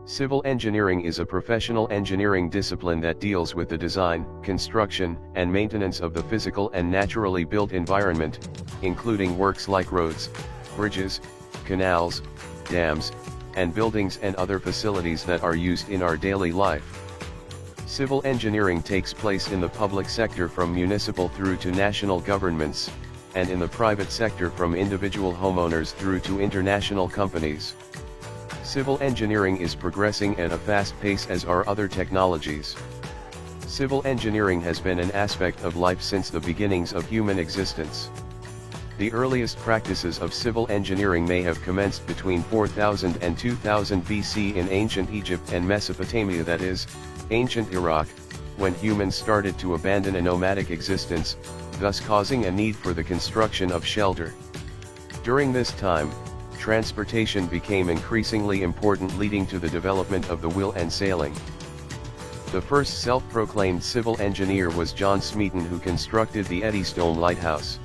Civil engineering is a professional engineering discipline that deals with the design, construction, and maintenance of the physical and naturally built environment, including works like roads, bridges, canals, dams, and buildings and other facilities that are used in our daily life. Civil engineering takes place in the public sector from municipal through to national governments, and in the private sector from individual homeowners through to international companies. Civil engineering is progressing at a fast pace as are other technologies. Civil engineering has been an aspect of life since the beginnings of human existence. The earliest practices of civil engineering may have commenced between 4000 and 2000 BC in ancient Egypt and Mesopotamia, that is, ancient Iraq, when humans started to abandon a nomadic existence, thus causing a need for the construction of shelter. During this time, transportation became increasingly important, leading to the development of the wheel and sailing. The first self-proclaimed civil engineer was John Smeaton, who constructed the Eddystone Lighthouse.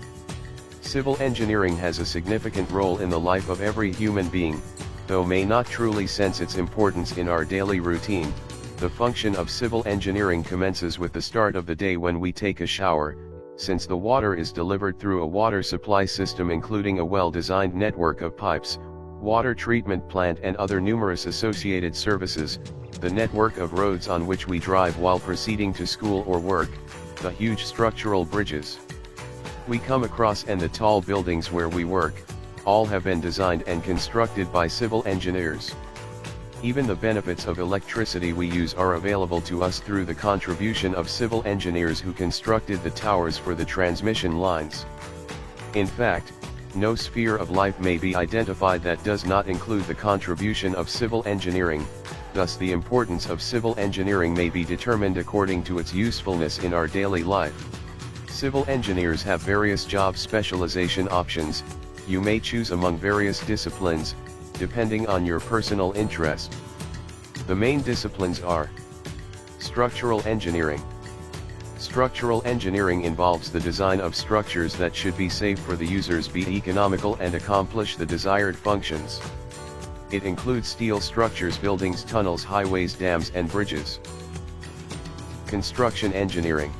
Civil engineering has a significant role in the life of every human being, though may not truly sense its importance in our daily routine. The function of civil engineering commences with the start of the day when we take a shower, since the water is delivered through a water supply system including a well-designed network of pipes, water treatment plant and other numerous associated services, the network of roads on which we drive while proceeding to school or work, the huge structural bridges we come across and the tall buildings where we work, all have been designed and constructed by civil engineers. Even the benefits of electricity we use are available to us through the contribution of civil engineers who constructed the towers for the transmission lines. In fact, no sphere of life may be identified that does not include the contribution of civil engineering, thus the importance of civil engineering may be determined according to its usefulness in our daily life. Civil engineers have various job specialization options. You may choose among various disciplines, depending on your personal interest. The main disciplines are structural engineering. Structural engineering involves the design of structures that should be safe for the users, be economical and accomplish the desired functions. It includes steel structures, buildings, tunnels, highways, dams and bridges. Construction engineering.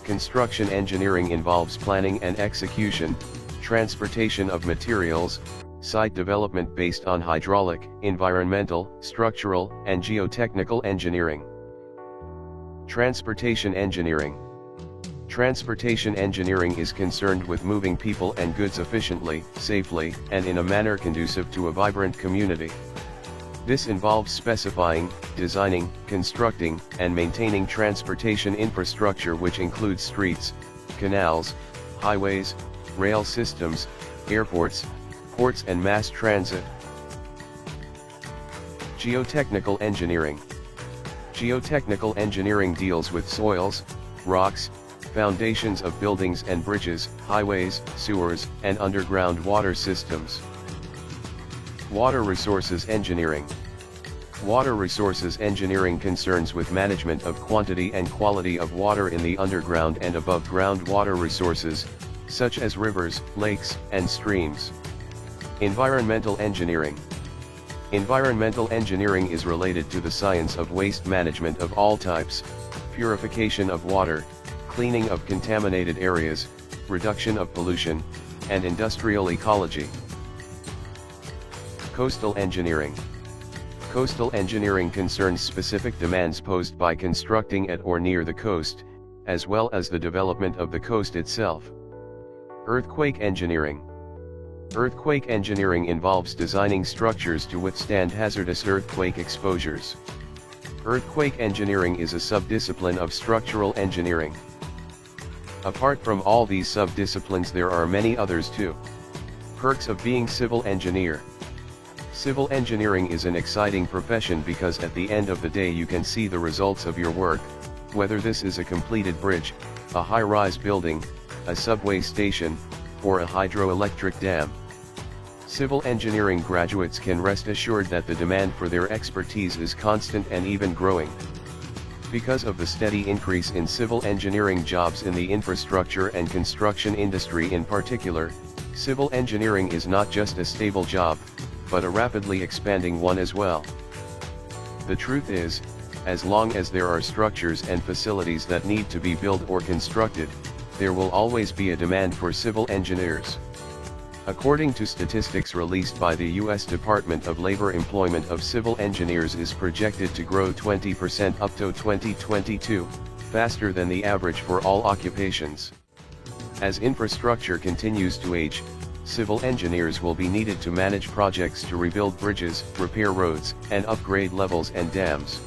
Construction engineering involves planning and execution, transportation of materials, site development based on hydraulic, environmental, structural, and geotechnical engineering. Transportation engineering. Transportation engineering is concerned with moving people and goods efficiently, safely, and in a manner conducive to a vibrant community. This involves specifying, designing, constructing, and maintaining transportation infrastructure, which includes streets, canals, highways, rail systems, airports, ports and mass transit. Geotechnical engineering. Geotechnical engineering deals with soils, rocks, foundations of buildings and bridges, highways, sewers, and underground water systems. Water resources engineering. Water resources engineering concerns with management of quantity and quality of water in the underground and above ground water resources, such as rivers, lakes, and streams. Environmental engineering. Environmental engineering is related to the science of waste management of all types, purification of water, cleaning of contaminated areas, reduction of pollution, and industrial ecology. Coastal engineering. Coastal engineering concerns specific demands posed by constructing at or near the coast, as well as the development of the coast itself. Earthquake engineering. Earthquake engineering involves designing structures to withstand hazardous earthquake exposures. Earthquake engineering is a subdiscipline of structural engineering. Apart from all these subdisciplines, there are many others too. Perks of being civil engineer. Civil engineering is an exciting profession because at the end of the day you can see the results of your work, whether this is a completed bridge, a high-rise building, a subway station, or a hydroelectric dam. Civil engineering graduates can rest assured that the demand for their expertise is constant and even growing. Because of the steady increase in civil engineering jobs in the infrastructure and construction industry in particular, civil engineering is not just a stable job, but a rapidly expanding one as well. The truth is, as long as there are structures and facilities that need to be built or constructed, there will always be a demand for civil engineers. According to statistics released by the U.S. Department of Labor, employment of civil engineers is projected to grow 20% up to 2022, faster than the average for all occupations. As infrastructure continues to age, civil engineers will be needed to manage projects to rebuild bridges, repair roads, and upgrade levels and dams.